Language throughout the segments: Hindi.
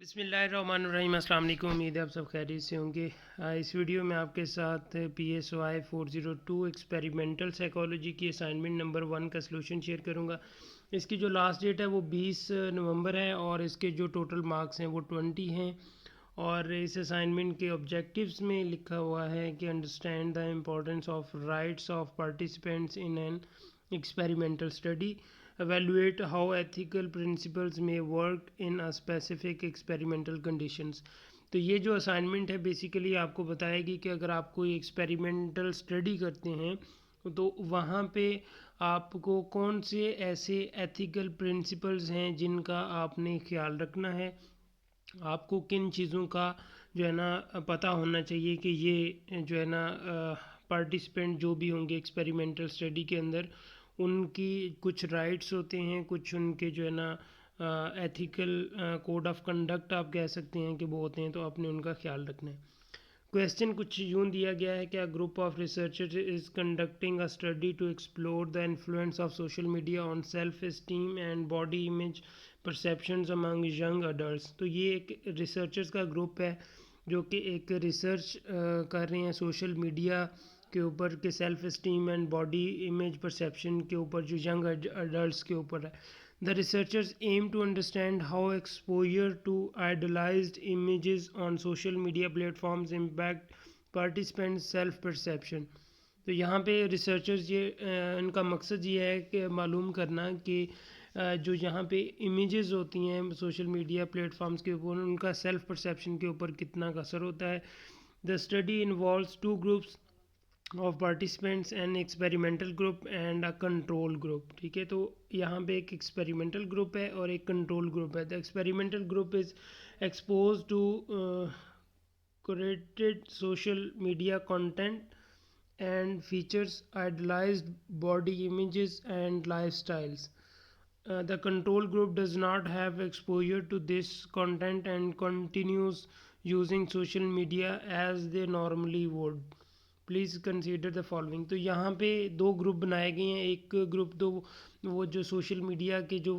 बिस्मिल्लाहिर्रहमानिर्रहीम। अस्सलाम वालेकुम। उम्मीद है आप सब खैरियत से होंगे। इस वीडियो में आपके साथ PSY 402 एक्सपेरिमेंटल साइकोलॉजी की असाइनमेंट नंबर 1 का सलूशन शेयर करूंगा। इसकी जो लास्ट डेट है वो 20 नवंबर है और इसके जो टोटल मार्क्स हैं वो 20 हैं। और इस असाइनमेंट के ऑब्जेक्टिव्स में लिखा हुआ है कि understand the importance of rights of participants in an experimental study, evaluate how ethical principles may work in a specific experimental conditions। तो ये जो असाइनमेंट है बेसिकली आपको बताएगी कि अगर आप कोई एक्सपेरिमेंटल स्टडी करते हैं तो वहाँ पे आपको कौन से ऐसे एथिकल प्रिंसिपल्स हैं जिनका आपने ख्याल रखना है। आपको किन चीज़ों का जो है ना पता होना चाहिए कि ये जो है ना पार्टिसिपेंट जो भी होंगे एक्सपेरिमेंटल स्टडी के अंदर उनकी कुछ राइट्स होते हैं, कुछ उनके जो है ना एथिकल कोड ऑफ कंडक्ट आप कह सकते हैं कि वो होते हैं, तो आपने उनका ख्याल रखना है। क्वेश्चन कुछ यूँ दिया गया है कि a group of researchers is conducting a study to explore the influence of social media on self esteem and body image perceptions among young adults. तो ये एक रिसर्चर्स का ग्रुप है जो कि एक रिसर्च कर रहे हैं सोशल मीडिया के ऊपर के self esteem and body image perception के ऊपर जो यंग अडल्ट्स के ऊपर है। The researchers aim to understand how exposure to idealized images on social media platforms impact participants' self-perception। तो यहाँ पे रिसर्चर्स ये इनका मकसद ये है कि मालूम करना कि जो यहाँ पे इमेजेस होती हैं सोशल मीडिया प्लेटफॉर्म्स के ऊपर उनका सेल्फ परसेप्शन के ऊपर कितना असर होता है। The study involves 2 groups of participants and experimental group and a control group. ठीक है, तो यहाँ पे एक एक्सपेरिमेंटल ग्रुप है और एक कंट्रोल ग्रुप है। The experimental group is expose to curated social media content and features idealized body images and lifestyles. The control group does not have exposure to this content and continues using social media as they normally would. Please consider the following. तो यहाँ पे 2 ग्रुप बनाए गए हैं। एक ग्रुप तो वो जो सोशल मीडिया के जो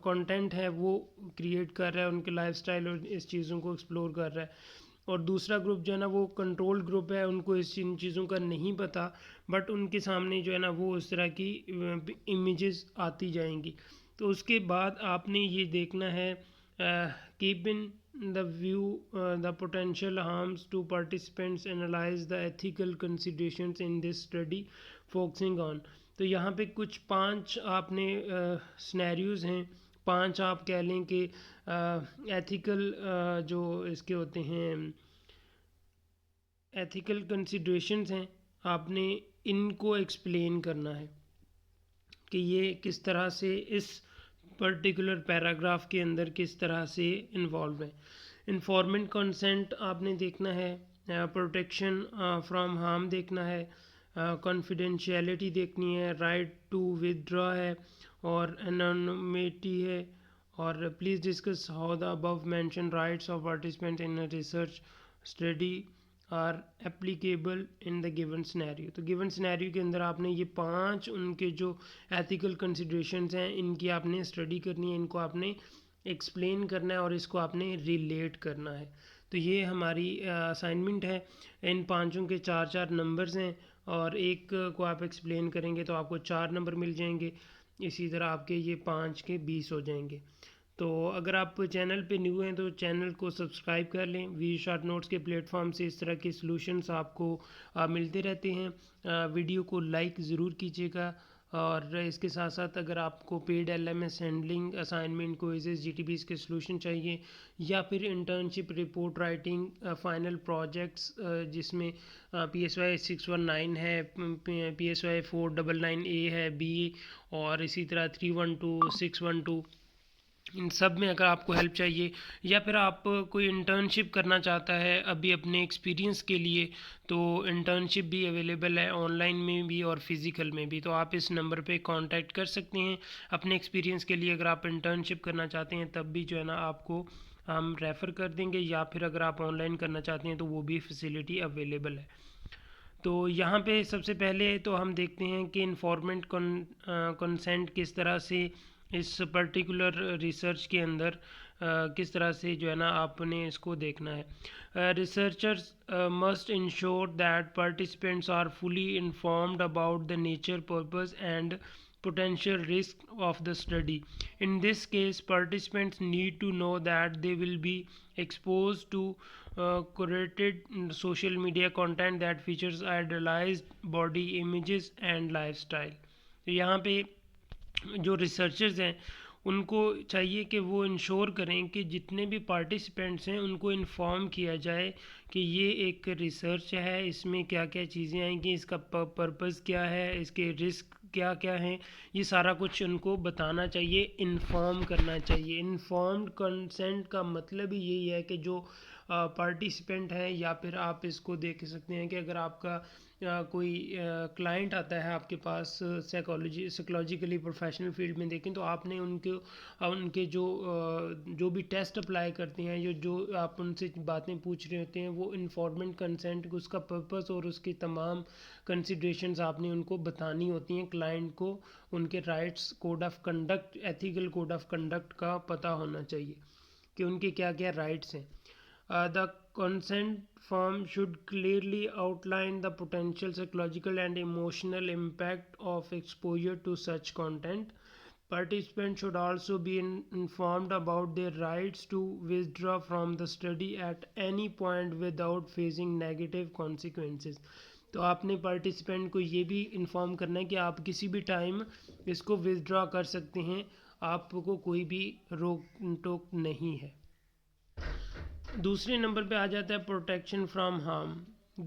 कंटेंट है वो क्रिएट कर रहा है, उनके लाइफस्टाइल और इस चीज़ों को एक्सप्लोर कर रहा है, और दूसरा ग्रुप जो है ना वो कंट्रोल ग्रुप है, उनको इन चीज़ों का नहीं पता, बट उनके सामने जो है ना वो उस तरह की इमेजेस आती जाएंगी। तो उसके बाद आपने ये देखना है keep in the view the potential harms to participants, analyze the ethical considerations in this study focusing on। तो यहाँ पे कुछ 5 आपने सिनेरियोज़ हैं, 5 आप कह लें कि एथिकल जो इसके होते हैं एथिकल कंसिडरेशंस हैं, आपने इनको एक्सप्लेन करना है कि ये किस तरह से इस पर्टिकुलर पैराग्राफ के अंदर किस तरह से इन्वॉल्व है। इन्फॉर्मेंट कंसेंट आपने देखना है, प्रोटेक्शन फ्रॉम हार्म देखना है, कॉन्फिडेंशियलिटी देखनी है, राइट टू विदड्रॉ है और एनोनिमिटी है, और please discuss how the above mention rights of participant in a research study are applicable in the given scenario. तो गिवन सिनेरियो के अंदर आपने ये 5 उनके जो एथिकल कंसिडरेशंस हैं इनकी आपने स्टडी करनी है, इनको आपने एक्सप्लेन करना है और इसको आपने रिलेट करना है। तो ये हमारी असाइनमेंट है। इन 5 के 4-4 नंबर्स हैं और एक को आप एक्सप्लेन करेंगे तो आपको 4 नंबर मिल जाएंगे। इसी तरह आपके ये 5 के 20 हो जाएंगे। तो अगर आप चैनल पे न्यू हैं तो चैनल को सब्सक्राइब कर लें। वी शॉर्ट नोट्स के प्लेटफॉर्म से इस तरह के सॉल्यूशंस आपको मिलते रहते हैं। वीडियो को लाइक ज़रूर कीजिएगा, और इसके साथ साथ अगर आपको paid LMS handling assignment quizzes GTBs के सॉल्यूशन चाहिए या फिर internship report writing final projects जिसमें PSY 619 है, PSY 499A है B, और इसी तरह 312 612, इन सब में अगर आपको हेल्प चाहिए या फिर आप कोई इंटर्नशिप करना चाहता है अभी अपने एक्सपीरियंस के लिए, तो इंटर्नशिप भी अवेलेबल है ऑनलाइन में भी और फिज़िकल में भी। तो आप इस नंबर पे कांटेक्ट कर सकते हैं अपने एक्सपीरियंस के लिए। अगर आप इंटर्नशिप करना चाहते हैं तब भी जो है ना आपको हम रेफ़र कर देंगे, या फिर अगर आप ऑनलाइन करना चाहते हैं तो वो भी फैसिलिटी अवेलेबल है। तो यहाँ पे सबसे पहले तो हम देखते हैं कि इन्फॉर्मेंट कंसेंट किस तरह से इस पर्टिकुलर रिसर्च के अंदर किस तरह से जो है ना आपने इसको देखना है। Researchers must ensure that participants are fully informed about the nature purpose and potential risk of the study. In this case, participants need to know that they will be exposed to curated social media content that features idealized body images and lifestyle. तो यहाँ पे जो रिसर्चर्स हैं उनको चाहिए कि वो इंश्योर करें कि जितने भी पार्टिसिपेंट्स हैं उनको इन्फॉर्म किया जाए कि ये एक रिसर्च है, इसमें क्या क्या चीज़ें आएंगी, इसका पर्पस क्या है, इसके रिस्क क्या क्या हैं, ये सारा कुछ उनको बताना चाहिए, इन्फॉर्म करना चाहिए। इन्फॉर्म्ड कंसेंट का मतलब ही यही है कि जो पार्टिसिपेंट हैं, या फिर आप इसको देख सकते हैं कि अगर आपका कोई क्लाइंट आता है आपके पास साइकोलॉजिकली प्रोफेशनल फील्ड में देखें, तो आपने उनके जो भी टेस्ट अप्लाई करते हैं, जो आप उनसे बातें पूछ रहे होते हैं, वो इन्फॉर्मेंट कंसेंट, उसका पर्पस और उसकी तमाम कंसिडरेशंस आपने उनको बतानी होती हैं। क्लाइंट को उनके rights, code of conduct, ethical code of conduct का पता होना चाहिए कि उनके क्या क्या राइट्स हैं। The consent form should clearly outline the potential psychological and emotional impact of exposure to such content. Participants should also be informed about their rights to withdraw from the study at any point without facing negative consequences. तो आपने पार्टिसिपेंट को ये भी इन्फॉर्म करना है कि आप किसी भी टाइम इसको विदड्रॉ कर सकते हैं, आपको कोई भी रोक टोक नहीं है। दूसरे नंबर पे आ जाता है protection from harm.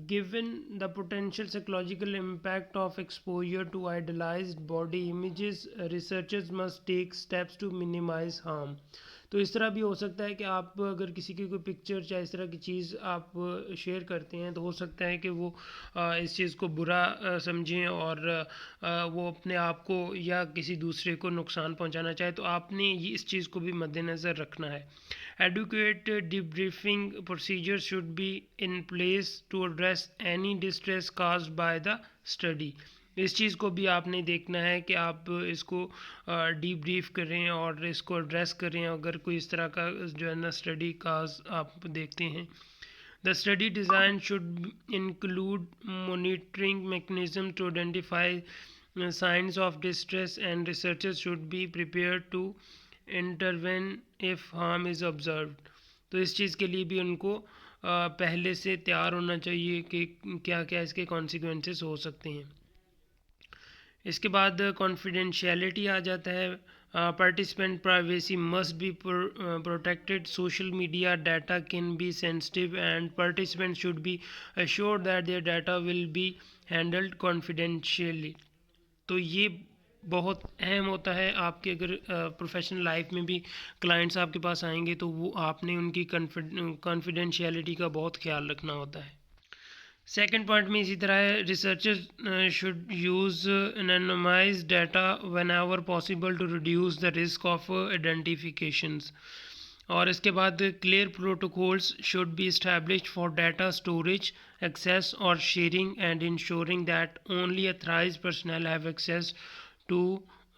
Given the potential psychological impact of exposure to idealised body images, researchers must take steps to minimise harm. तो इस तरह भी हो सकता है कि आप अगर किसी की कोई पिक्चर या इस तरह की चीज़ आप शेयर करते हैं, तो हो सकता है कि वो इस चीज़ को बुरा समझें और वो अपने आप को या किसी दूसरे को नुकसान पहुंचाना चाहे, तो आपने ये इस चीज़ को भी मद्देनज़र रखना है। Adequate debriefing procedures should be in place to address any distress caused by the study. इस चीज़ को भी आपने देखना है कि आप इसको डीब्रीफ करें और इसको एड्रेस करें अगर कोई इस तरह का जो है ना स्टडी काज आप देखते हैं। The study design should include monitoring mechanism to identify signs of distress, and researchers should be prepared to intervene if harm is observed. तो इस चीज़ के लिए भी उनको पहले से तैयार होना चाहिए कि क्या क्या इसके कॉन्सिक्वेंसेस हो सकते हैं। इसके बाद कॉन्फिडेंशियलिटी आ जाता है। Participant privacy must be protected, social media data can be sensitive and participant should be assured that their data will be handled confidentially. तो ये बहुत अहम होता है। आपके अगर प्रोफेशनल लाइफ में भी क्लाइंट्स आपके पास आएंगे तो वो आपने उनकी कॉन्फिडेंशियलिटी का बहुत ख्याल रखना होता है। सेकेंड पॉइंट में इसी तरह है, researchers should use anonymise data whenever possible to reduce the risk of identifications. और इसके बाद clear protocols should be established for data storage, access और sharing and ensuring that only authorised personal have access to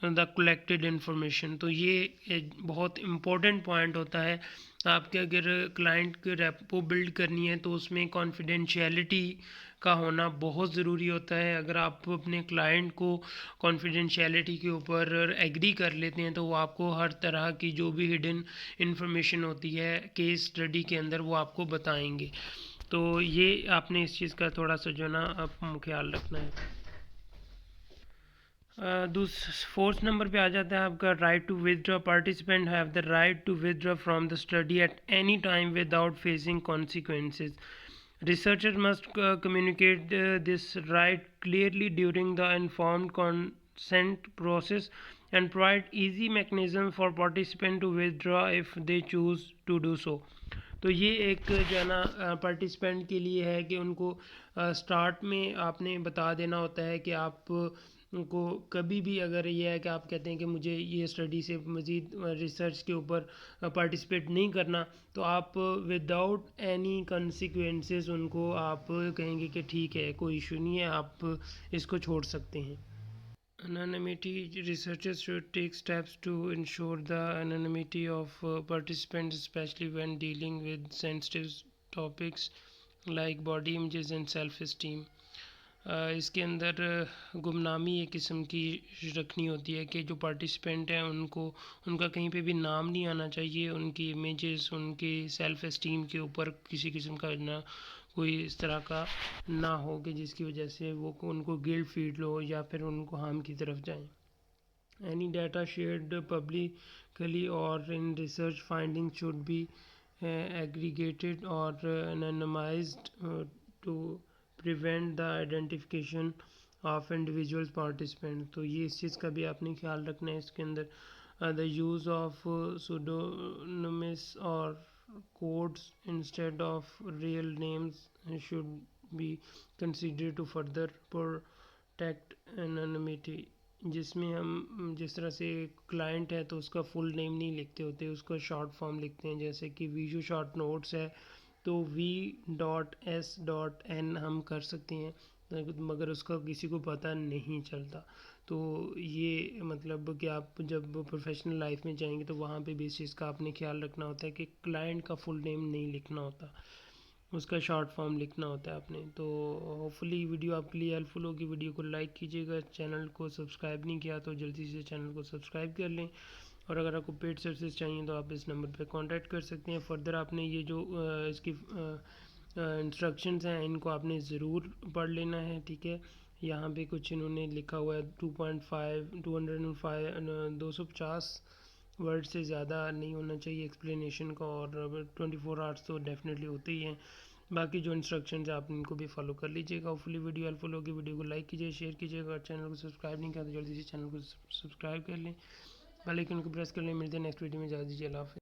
the collected information. तो ये एक बहुत इम्पोर्टेंट पॉइंट होता है। आपके अगर क्लाइंट की रेपो बिल्ड करनी है तो उसमें कॉन्फिडेंशियलिटी का होना बहुत ज़रूरी होता है। अगर आप अपने क्लाइंट को कॉन्फिडेंशियलिटी के ऊपर एग्री कर लेते हैं तो वो आपको हर तरह की जो भी हिडन इंफॉर्मेशन होती है केस स्टडी के अंदर वो आपको बताएंगे। तो ये आपने इस चीज़ का थोड़ा सा जो ना आप ख्याल रखना है। फोर्थ नंबर पे आ जाता है आपका right to withdraw. Participant have the right to withdraw from the study at any time without facing consequences. Researchers must communicate this right clearly during the informed consent process and provide easy mechanism for participants to withdraw if they choose to do so. तो ये एक जो है ना पार्टिसिपेंट के लिए है कि उनको स्टार्ट में आपने बता देना होता है कि आप उनको कभी भी अगर ये है कि आप कहते हैं कि मुझे ये स्टडी से मज़ीद रिसर्च के ऊपर पार्टिसिपेट नहीं करना, तो आप विदाउट एनी कॉन्सिक्वेंसेस उनको आप कहेंगे कि ठीक है, कोई इशू नहीं है, आप इसको छोड़ सकते हैं। Anonymity. Researchers should take steps to ensure the anonymity of participants, especially when dealing with sensitive topics like body images and self-esteem. इसके अंदर गुमनामी एक किस्म की रखनी होती है कि जो पार्टिसिपेंट हैं उनको उनका कहीं पे भी नाम नहीं आना चाहिए, उनकी इमेजेस, उनकी सेल्फ एस्टीम के ऊपर किसी किस्म का ना कोई इस तरह का ना हो कि जिसकी वजह से वो उनको गिल्ट फील हो या फिर उनको हार्म की तरफ जाएं. Any data shared publicly or in research findings should be aggregated or anonymized to prevent the identification of individuals participants. तो ये इस चीज़ का भी आपने ख्याल रखना है इसके अंदर. The use of pseudonyms or codes instead of real names should be considered to further protect anonymity. जिसमें हम जिस तरह से क्लाइंट है तो उसका फुल नेम नहीं लिखते होते, उसका शॉर्ट फॉर्म लिखते हैं. जैसे कि वीजू शॉर्ट नोट्स है तो V.S.N हम कर सकते हैं, मगर उसका किसी को पता नहीं चलता. तो ये मतलब कि आप जब प्रोफेशनल लाइफ में जाएंगे तो वहाँ पे भी इस चीज़ का आपने ख्याल रखना होता है कि क्लाइंट का फुल नेम नहीं लिखना होता, उसका शॉर्ट फॉर्म लिखना होता है आपने. तो होपफुली वीडियो आपके लिए हेल्पफुल होगी. वीडियो को लाइक कीजिएगा, चैनल को सब्सक्राइब नहीं किया तो जल्दी से चैनल को सब्सक्राइब कर लें. और अगर आपको पेड सर्विसेज चाहिए तो आप इस नंबर पे कांटेक्ट कर सकते हैं. फर्दर आपने ये जो इसकी इंस्ट्रक्शंस हैं इनको आपने ज़रूर पढ़ लेना है, ठीक है. यहाँ पे कुछ इन्होंने लिखा हुआ है 250 वर्ड से ज़्यादा नहीं होना चाहिए एक्सप्लेनेशन का, और 24 आवर्स तो डेफिनेटली होते ही हैं. बाकी जो इंस्ट्रक्शंस हैं आप इनको भी फॉलो कर लीजिएगा. होपफुली वीडियो हेल्पफुल होगी. वीडियो को लाइक कीजिए, शेयर कीजिएगा. और चैनल को सब्सक्राइब नहीं किया तो जल्दी से चैनल को सब्सक्राइब कर लें, बेल आइकन को प्रेस कर लें. मिलते हैं नेक्स्ट वीडियो में. इजाज़त दीजिए. अल्लाह हाफ़िज़.